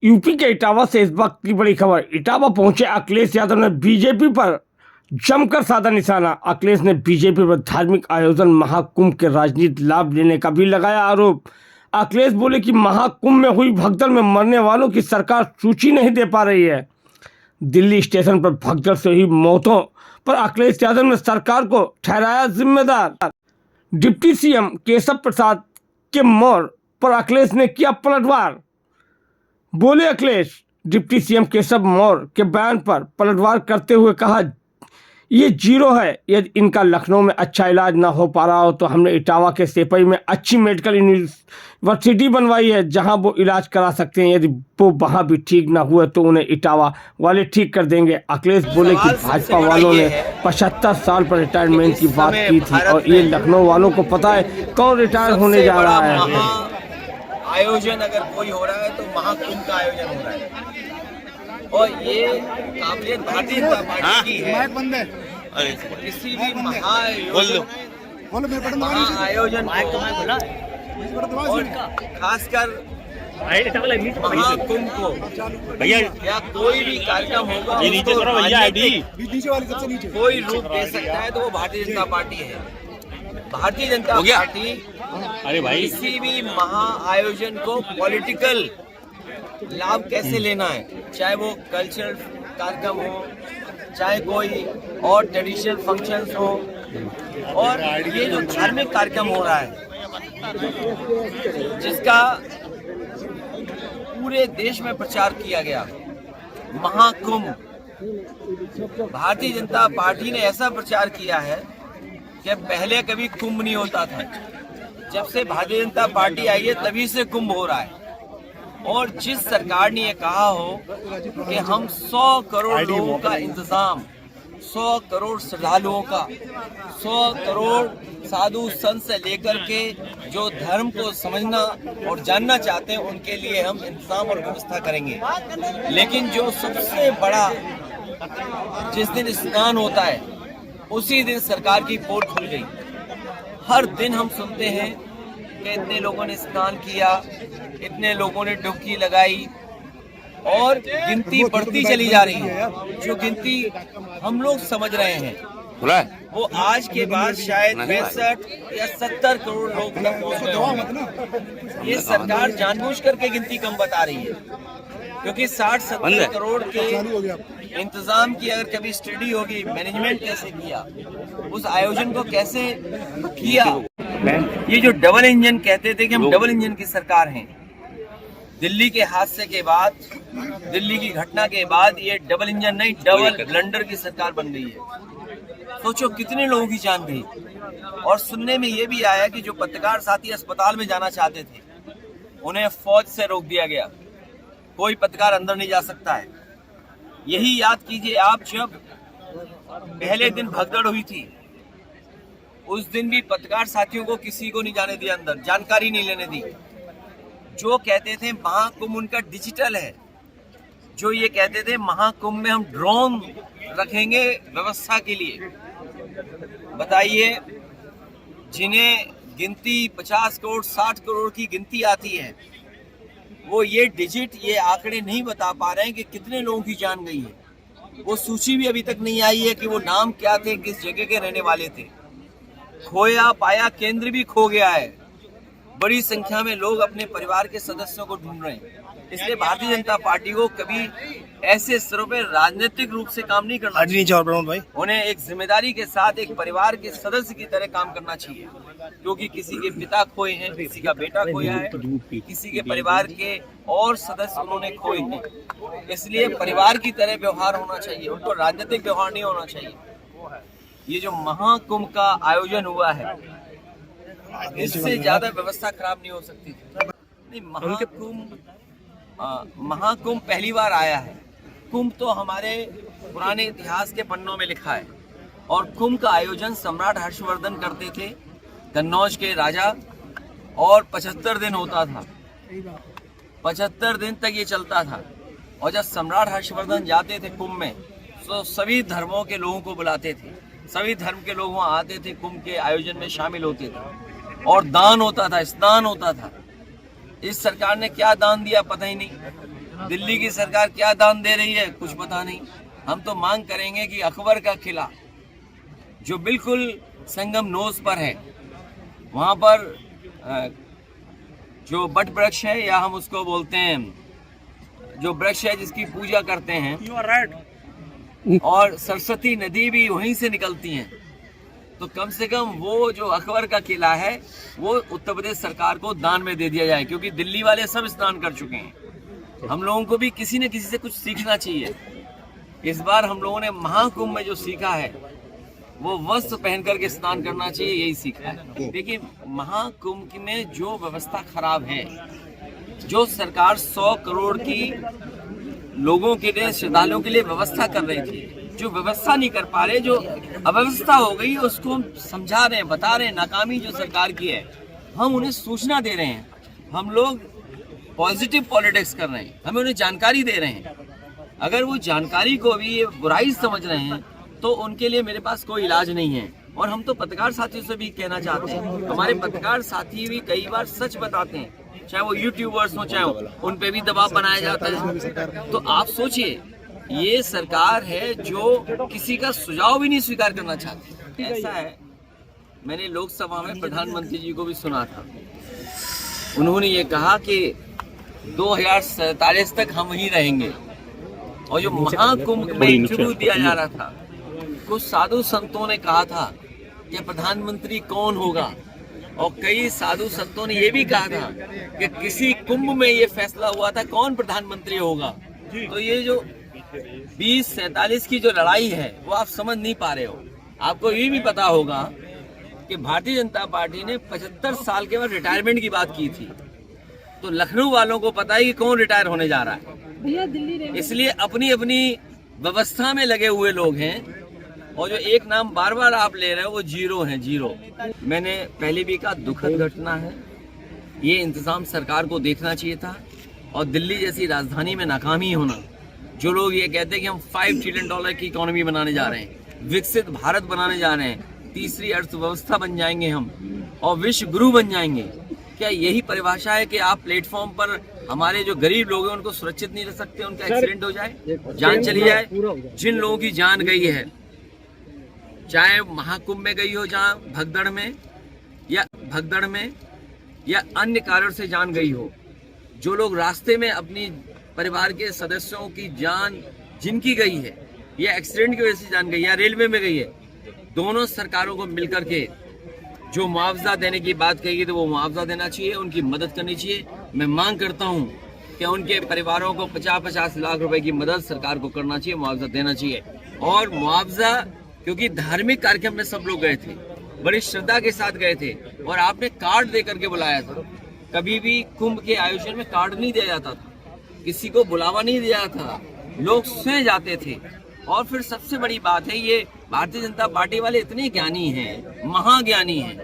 UP के इटावा से इस वक्त की बड़ी खबर। इटावा पहुंचे अखिलेश यादव ने बीजेपी पर जमकर साधा निशाना। अखिलेश ने बीजेपी पर धार्मिक आयोजन महाकुंभ के राजनीतिक लाभ लेने का भी लगाया आरोप। अखिलेश बोले कि महाकुंभ में हुई भगदड़ में मरने वालों की सरकार सूची नहीं दे पा रही है। दिल्ली स्टेशन पर भगदड़ से हुई मौतों पर अखिलेश यादव ने सरकार को ठहराया जिम्मेदार। डिप्टी सीएम केशव प्रसाद के मौत पर अखिलेश ने किया पलटवार। बोले अखिलेश, डिप्टी सीएम केशव मौर्य के बयान पर पलटवार करते हुए कहा, ये जीरो है। यदि इनका लखनऊ में अच्छा इलाज ना हो पा रहा हो तो हमने इटावा के सेपई में अच्छी मेडिकल यूनिवर्सिटी बनवाई है जहां वो इलाज करा सकते हैं। यदि वो वहां भी ठीक ना हुए तो उन्हें इटावा वाले ठीक कर देंगे। अखिलेश बोले कि भाजपा वालों ने 75 साल पर रिटायरमेंट की बात की थी और ये लखनऊ वालों को पता है कौन रिटायर होने जा रहा है। आयोजन अगर कोई हो रहा है तो महाकुंभ का आयोजन हो रहा है और ये काबिलियत भारतीय जनता पार्टी की है। किसी भी महाआयोजन और खासकर महाकुंभ को या कोई भी कार्यक्रम होगा कोई रूप दे सकता है तो वो भारतीय जनता पार्टी है। भारतीय जनता पार्टी किसी भी महाआयोजन को पॉलिटिकल लाभ कैसे लेना है, चाहे वो कल्चरल कार्यक्रम हो, चाहे कोई और ट्रेडिशनल फंक्शंस हो, और ये जो धार्मिक कार्यक्रम हो रहा है जिसका पूरे देश में प्रचार किया गया, महाकुंभ, भारतीय जनता पार्टी ने ऐसा प्रचार किया है कि पहले कभी कुंभ नहीं होता था। जब से भारतीय जनता पार्टी आई है तभी से कुंभ हो रहा है। और जिस सरकार ने ये कहा हो कि हम 100 करोड़ लोगों का इंतजाम, 100 करोड़ श्रद्धालुओं का, 100 करोड़ साधु संत से लेकर के जो धर्म को समझना और जानना चाहते हैं उनके लिए हम इंतजाम और व्यवस्था करेंगे। लेकिन जो सबसे बड़ा जिस दिन स्नान होता है उसी दिन सरकार की पोल खुल गई। हर दिन हम सुनते हैं कि इतने लोगों ने स्नान किया, इतने लोगों ने डुबकी लगाई, और गिनती बढ़ती चली जा रही है। जो गिनती हम लोग समझ रहे हैं वो आज के बाद शायद 65 या 70 करोड़ लोग तक पहुंच गए होंगे। ये सरकार जानबूझ करके गिनती कम बता रही है क्योंकि 60-70 करोड़ के इंतजाम की अगर कभी स्टडी होगी, मैनेजमेंट कैसे किया, उस आयोजन को कैसे किया। ये जो डबल इंजन कहते थे कि हम डबल इंजन की सरकार हैं, दिल्ली के हादसे के बाद, दिल्ली की घटना के बाद ये डबल इंजन नहीं डबल ब्लंडर की सरकार बन गई है। सोचो कितने लोगों की जान गई। और सुनने में ये भी आया कि जो पत्रकार साथी अस्पताल में जाना चाहते थे उन्हें फौज से रोक दिया गया, कोई पत्रकार अंदर नहीं जा सकता है। यही याद कीजिए आप, जब पहले दिन भगदड़ हुई थी उस दिन भी पत्रकार साथियों को किसी को नहीं जाने दिया अंदर, जानकारी नहीं लेने दी। जो कहते थे महाकुंभ उनका डिजिटल है, जो ये कहते थे महाकुंभ में हम ड्रोन रखेंगे व्यवस्था के लिए, बताइए जिन्हें गिनती 50 करोड़ 60 करोड़ की गिनती आती है वो ये डिजिट, ये आंकड़े नहीं बता पा रहे हैं कि कितने लोगों की जान गई है। वो सूची भी अभी तक नहीं आई है कि वो नाम क्या थे, किस जगह के रहने वाले थे। खोया पाया केंद्र भी खो गया है। बड़ी संख्या में लोग अपने परिवार के सदस्यों को ढूंढ रहे हैं। इसलिए भारतीय जनता पार्टी को कभी ऐसे स्तरों पर राजनीतिक रूप से काम नहीं करना चाहिए। उन्हें एक जिम्मेदारी के साथ एक परिवार के सदस्य की तरह काम करना चाहिए, क्योंकि किसी के पिता खोए हैं, किसी का बेटा खोया है, किसी के परिवार के और सदस्य उन्होंने खोए हैं। इसलिए परिवार की तरह व्यवहार होना चाहिए, उनको राजनीतिक व्यवहार नहीं होना चाहिए। ये जो महाकुंभ का आयोजन हुआ है इससे ज्यादा व्यवस्था खराब नहीं हो सकती थी। महाकुंभ पहली बार आया है। कुंभ तो हमारे पुराने इतिहास के पन्नों में लिखा है, और कुंभ का आयोजन सम्राट हर्षवर्धन करते थे, कन्नौज के राजा, और 75 दिन होता था। 75 दिन तक ये चलता था। और जब सम्राट हर्षवर्धन जाते थे कुंभ में तो सभी धर्मों के लोगों को बुलाते थे, सभी धर्म के लोग वहाँ आते थे, कुंभ के आयोजन में शामिल होते थे, और दान होता था, स्नान होता था। इस सरकार ने क्या दान दिया पता ही नहीं। दिल्ली की सरकार क्या दान दे रही है कुछ पता नहीं। हम तो मांग करेंगे कि अकबर का किला जो बिल्कुल संगम नोज पर है, वहां पर जो बट वृक्ष है, या हम उसको बोलते हैं जो वृक्ष है जिसकी पूजा करते हैं, और सरस्वती नदी भी वहीं से निकलती हैं, तो कम से कम वो जो अकबर का किला है वो उत्तर प्रदेश सरकार को दान में दे दिया जाए, क्योंकि दिल्ली वाले सब स्नान कर चुके हैं। हम लोगों को भी किसी न किसी से कुछ सीखना चाहिए। इस बार हम लोगों ने महाकुंभ में जो सीखा है वो वस्त्र पहन करके स्नान करना चाहिए, यही सीखा है। देखिए, महाकुंभ में जो व्यवस्था खराब है, जो सरकार 100 करोड़ की लोगों के लिए, श्रद्धालुओं के लिए व्यवस्था कर रही थी, जो व्यवस्था नहीं कर पा रहे, जो अव्यवस्था हो गई, उसको हम समझा रहे हैं, बता रहे हैं। नाकामी जो सरकार की है, हम उन्हें सूचना दे रहे हैं। हम लोग पॉजिटिव पॉलिटिक्स कर रहे हैं, हमें उन्हें जानकारी दे रहे हैं। अगर वो जानकारी को भी ये बुराई समझ रहे हैं तो उनके लिए मेरे पास कोई इलाज नहीं है। और हम तो पत्रकार साथियों से भी कहना चाहते हैं, हमारे पत्रकार साथी भी कई बार सच बताते हैं, चाहे वो यूट्यूबर्स हो, चाहे उन पे भी दबाव बनाया जाता है। तो आप सोचिए, ये सरकार है जो किसी का सुझाव भी नहीं स्वीकार करना चाहती। ऐसा है, मैंने लोकसभा में प्रधानमंत्री जी को भी सुना था, उन्होंने ये कहा कि 2047 तक हम ही रहेंगे। और जो महाकुंभ में इंटरव्यू दिया जा रहा था, कुछ साधु संतों ने कहा था कि प्रधानमंत्री कौन होगा, और कई साधु संतों ने ये भी कहा था कि किसी कुंभ में ये फैसला हुआ था कौन प्रधानमंत्री होगा। तो ये जो 2047 की जो लड़ाई है वो आप समझ नहीं पा रहे हो। आपको ये भी पता होगा कि भारतीय जनता पार्टी ने 75 साल के बाद रिटायरमेंट की बात की थी, तो लखनऊ वालों को पता है कि कौन रिटायर होने जा रहा है। इसलिए अपनी अपनी व्यवस्था में लगे हुए लोग हैं, और जो एक नाम बार बार आप ले रहे हो वो जीरो है, जीरो। मैंने पहले भी कहा, दुखद घटना है, ये इंतजाम सरकार को देखना चाहिए था। और दिल्ली जैसी राजधानी में नाकामी होना, जो लोग ये कहते हैं कि हम $5 ट्रिलियन की इकोनॉमी बनाने जा रहे हैं, विकसित भारत बनाने जा रहे हैं, तीसरी अर्थव्यवस्था बन जाएंगे हम, और विश्व गुरु बन जाएंगे, क्या यही परिभाषा है कि आप प्लेटफॉर्म पर हमारे जो गरीब लोग हैं उनको सुरक्षित नहीं रख सकते, उनका एक्सीडेंट हो जाए, जान चली जाए? जिन लोगों की जान गई है, चाहे महाकुंभ में गई हो, जहाँ भगदड़ में या अन्य कारण से जान गई हो, जो लोग रास्ते में अपनी परिवार के सदस्यों की जान जिनकी गई है, या एक्सीडेंट की वजह से जान गई, या रेलवे में गई है, दोनों सरकारों को मिलकर के जो मुआवजा देने की बात कही है तो वो मुआवजा देना चाहिए, उनकी मदद करनी चाहिए। मैं मांग करता हूं कि उनके परिवारों को 50-50 लाख रुपए की मदद सरकार को करना चाहिए, मुआवजा देना चाहिए। और मुआवजा, क्योंकि धार्मिक कार्यक्रम में सब लोग गए थे, बड़ी श्रद्धा के साथ गए थे, और आपने कार्ड दे करके बुलाया था। कभी भी कुंभ के आयोजन में कार्ड नहीं दिया जाता था, किसी को बुलावा नहीं दिया था, लोग स्वयं जाते थे। और फिर सबसे बड़ी बात है, ये भारतीय जनता पार्टी वाले इतने ज्ञानी हैं, महाज्ञानी हैं,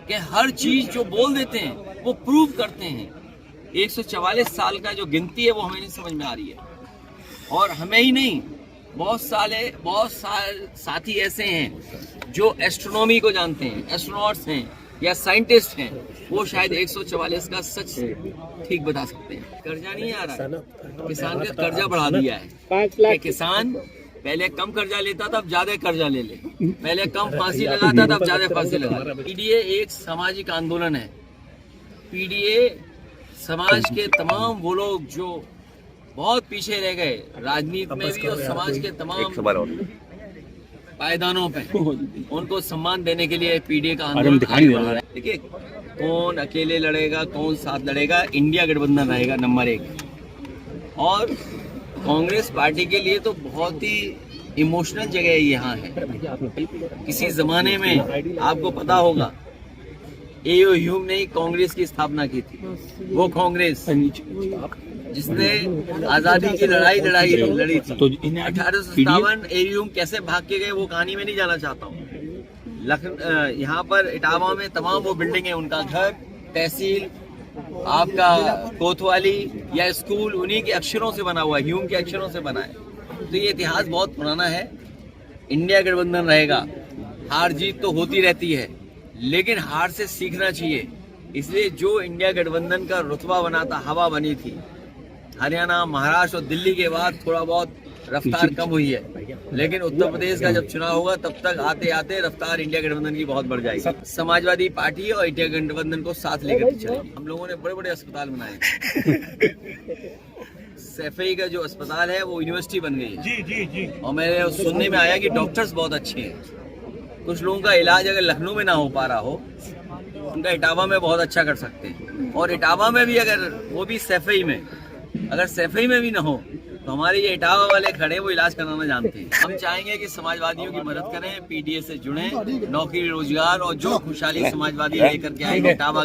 कि हर चीज जो बोल देते हैं वो प्रूव करते हैं। 144 साल का जो गिनती है वो हमें नहीं समझ में आ रही है, और हमें ही नहीं, बहुत सारे साथी ऐसे हैं जो एस्ट्रोनॉमी को जानते हैं, एस्ट्रोनॉट्स हैं या साइंटिस्ट हैं, वो शायद 144 का सच ठीक बता सकते हैं। कर्जा नहीं आ रहा, किसान का कर्जा बढ़ा दिया है। 5 लाख किसान पहले कम कर्जा लेता था, अब ज्यादा कर्जा ले ले, पहले कम फांसी लगाता था, अब ज्यादा फांसी लगा। पीडीए एक सामाजिक आंदोलन है। पीडीए समाज के तमाम वो लोग जो बहुत पीछे रह गए राजनीति में भी, और समाज के तमाम पायदानों पे, उनको सम्मान देने के लिए पीडीए का आंदोलन आगे बढ़ा रहा है। देखिए, कौन अकेले लड़ेगा, कौन साथ लड़ेगा, इंडिया गठबंधन रहेगा नंबर 1। और कांग्रेस पार्टी के लिए तो बहुत ही इमोशनल जगह यहाँ है। किसी जमाने में आपको पता होगा, एओ ह्यूम ने कांग्रेस की स्थापना की थी। वो कांग्रेस जिसने आजादी की लड़ी थी। 1857 एओ ह्यूम कैसे भाग के गए वो कहानी में नहीं जाना चाहता हूँ। यहाँ पर इटावा में तमाम वो बिल्डिंग है, उनका घर, तहसील, आपका कोतवाली या स्कूल उन्हीं के अक्षरों से बना हुआ है, ह्यूम के अक्षरों से बना है। तो ये इतिहास बहुत पुराना है। इंडिया गठबंधन रहेगा, हार जीत तो होती रहती है, लेकिन हार से सीखना चाहिए। इसलिए जो इंडिया गठबंधन का रुतबा बना था, हवा बनी थी, हरियाणा, महाराष्ट्र और दिल्ली के बाद थोड़ा बहुत रफ्तार कम हुई है, लेकिन उत्तर प्रदेश का जब चुनाव होगा तब तक आते आते रफ्तार इंडिया गठबंधन की बहुत बढ़ जाएगी। समाजवादी पार्टी और इंडिया गठबंधन को साथ लेकर चलेंगे। हम लोगों ने बड़े बड़े अस्पताल बनाए। सैफई का जो अस्पताल है वो यूनिवर्सिटी बन गई है। जी। और मेरे सुनने में आया कि डॉक्टर्स बहुत अच्छे हैं। कुछ लोगों का इलाज अगर लखनऊ में ना हो पा रहा हो, उनका इटावा में बहुत अच्छा कर सकते हैं। और इटावा में भी अगर वो भी सैफई में, अगर सैफई में भी ना हो तो हमारे ये इटावा वाले खड़े वो इलाज कराना जानते हैं। हम चाहेंगे कि समाजवादियों की मदद करें, पीडीए से जुड़ें, नौकरी रोजगार और जो खुशहाली समाजवादी लेकर के आएंगे इटावा